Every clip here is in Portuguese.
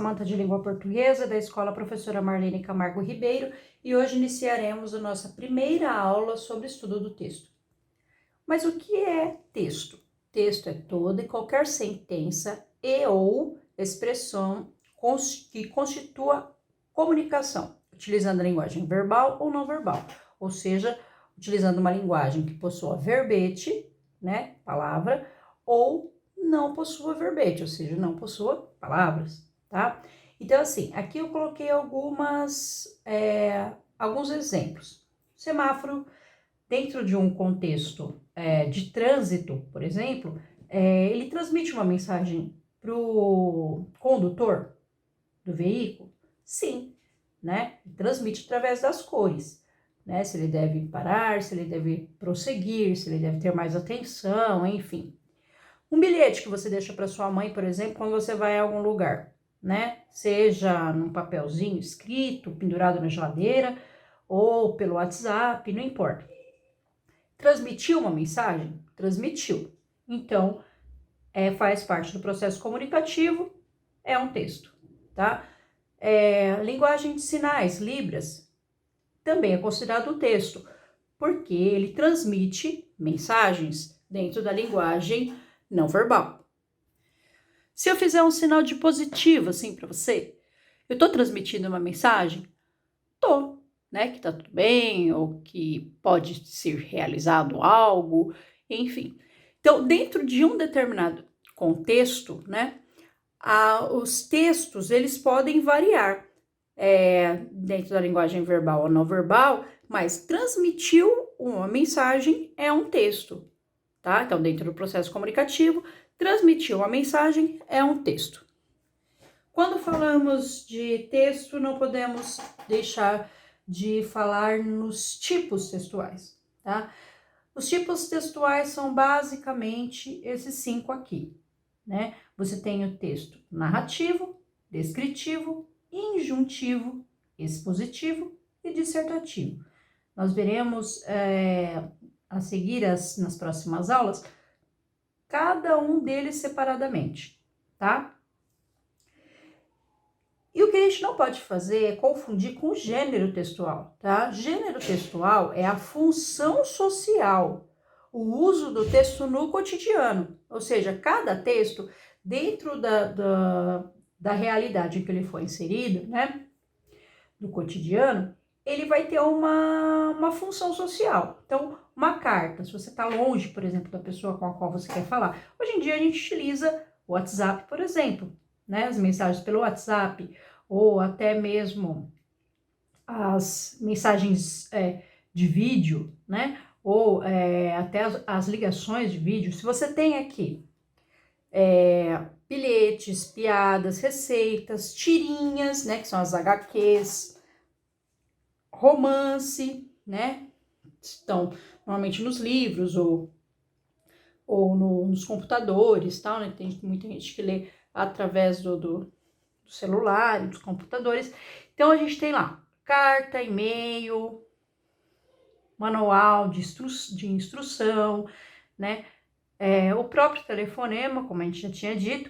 Samanta de Língua Portuguesa, da Escola Professora Marlene Camargo Ribeiro, e hoje iniciaremos a nossa primeira aula sobre estudo do texto. Mas o que é texto? Texto é toda e qualquer sentença e ou expressão que constitua comunicação, utilizando a linguagem verbal ou não verbal, ou seja, utilizando uma linguagem que possua verbete, né, palavra, ou não possua verbete, ou seja, não possua palavras, tá? Então, assim, aqui eu coloquei alguns exemplos. Semáforo, dentro de um contexto de trânsito, por exemplo, ele transmite uma mensagem para o condutor do veículo? Sim, né? Transmite através das cores, né? Se ele deve parar, se ele deve prosseguir, se ele deve ter mais atenção, enfim. Um bilhete que você deixa para sua mãe, por exemplo, quando você vai a algum lugar, né? Seja num papelzinho escrito, pendurado na geladeira, ou pelo WhatsApp, não importa. Transmitiu uma mensagem? Transmitiu. Então, faz parte do processo comunicativo, é um texto, tá? Linguagem de sinais, Libras, também é considerado um texto, porque ele transmite mensagens dentro da linguagem não verbal. Se eu fizer um sinal de positivo assim para você, eu tô transmitindo uma mensagem? Tô, né? Que tá tudo bem, ou que pode ser realizado algo, enfim. Então, dentro de um determinado contexto, né? Os textos, eles podem variar dentro da linguagem verbal ou não verbal, mas transmitiu uma mensagem é um texto, tá? Então, dentro do processo comunicativo, transmitiu uma mensagem é um texto. Quando falamos de texto, não podemos deixar de falar nos tipos textuais, tá? Os tipos textuais são basicamente esses 5 aqui, né? Você tem o texto narrativo, descritivo, injuntivo, expositivo e dissertativo. Nós veremos a seguir nas próximas aulas cada um deles separadamente, tá? E o que a gente não pode fazer é confundir com gênero textual, tá? Gênero textual é a função social, o uso do texto no cotidiano, ou seja, cada texto dentro da realidade em que ele foi inserido, né, do cotidiano, ele vai ter uma função social. Então, uma carta, se você está longe, por exemplo, da pessoa com a qual você quer falar, hoje em dia a gente utiliza o WhatsApp, por exemplo, né, as mensagens pelo WhatsApp, ou até mesmo as mensagens de vídeo, né, ou até as ligações de vídeo. Se você tem aqui bilhetes, piadas, receitas, tirinhas, né, que são as HQs, romance, né, estão normalmente nos livros ou nos computadores, tal, né, tem muita gente que lê através do celular, dos computadores. Então, a gente tem lá carta, e-mail, manual de instrução, né? O próprio telefonema, como a gente já tinha dito,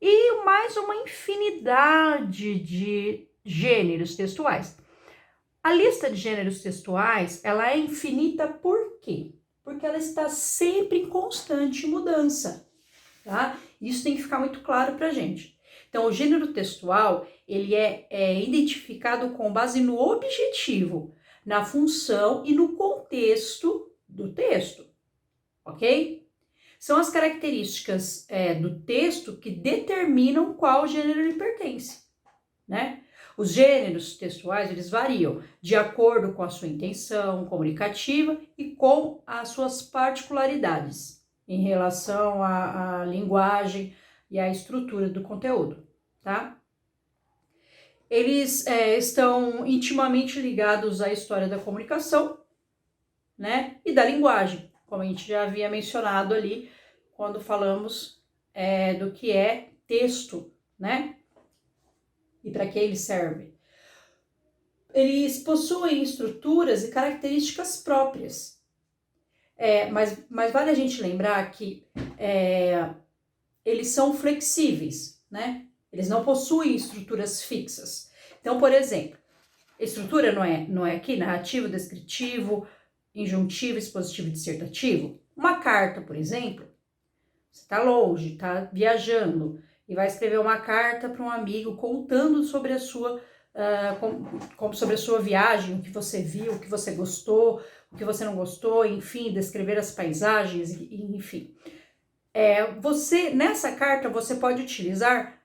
e mais uma infinidade de gêneros textuais. A lista de gêneros textuais, ela é infinita por quê? Porque ela está sempre em constante mudança, tá? Isso tem que ficar muito claro pra gente. Então, o gênero textual, ele é identificado com base no objetivo, na função e no contexto do texto, ok? São as características do texto que determinam qual gênero ele pertence, né? Os gêneros textuais, eles variam de acordo com a sua intenção comunicativa e com as suas particularidades em relação à linguagem e à estrutura do conteúdo, tá? Eles estão intimamente ligados à história da comunicação, né, e da linguagem, como a gente já havia mencionado ali quando falamos do que é texto, né, e para que ele serve. Eles possuem estruturas e características próprias, mas vale a gente lembrar que eles são flexíveis, né? Eles não possuem estruturas fixas. Então, por exemplo, estrutura não é aqui narrativo, descritivo, injuntivo, expositivo e dissertativo? Uma carta, por exemplo, você está longe, está viajando e vai escrever uma carta para um amigo contando sobre a sua sobre a sua viagem, o que você viu, o que você gostou, o que você não gostou, enfim, descrever as paisagens, enfim. Nessa carta você pode utilizar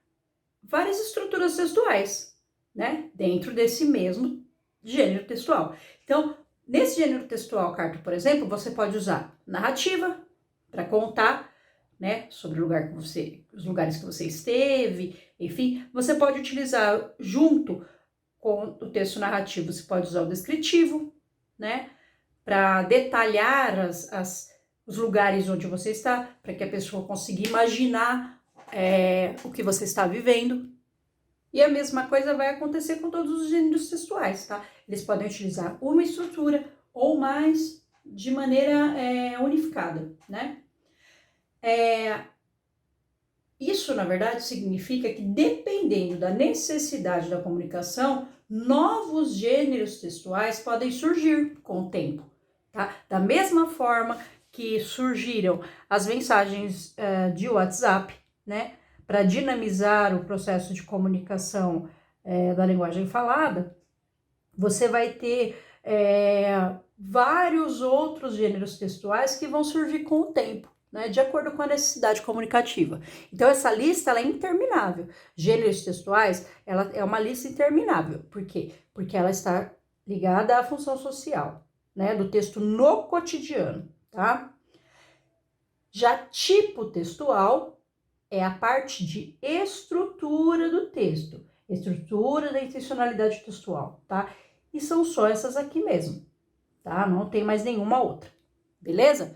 várias estruturas textuais, né? Dentro desse mesmo gênero textual. Então, nesse gênero textual, carta, por exemplo, você pode usar narrativa para contar, né, sobre os lugares que você esteve, enfim. Você pode utilizar junto com o texto narrativo, você pode usar o descritivo, né, para detalhar os lugares onde você está, para que a pessoa consiga imaginar o que você está vivendo. E a mesma coisa vai acontecer com todos os gêneros textuais, tá? Eles podem utilizar uma estrutura ou mais de maneira unificada, né? Isso, na verdade, significa que, dependendo da necessidade da comunicação, novos gêneros textuais podem surgir com o tempo, tá? Da mesma forma que surgiram as mensagens de WhatsApp, né? Para dinamizar o processo de comunicação da linguagem falada, você vai ter vários outros gêneros textuais que vão surgir com o tempo, né, de acordo com a necessidade comunicativa. Então, essa lista ela é interminável. Gêneros textuais, ela é uma lista interminável. Por quê? Porque ela está ligada à função social, né, do texto no cotidiano, tá? Já tipo textual é a parte de estrutura do texto, estrutura da intencionalidade textual, tá? E são só essas aqui mesmo, tá? Não tem mais nenhuma outra, beleza?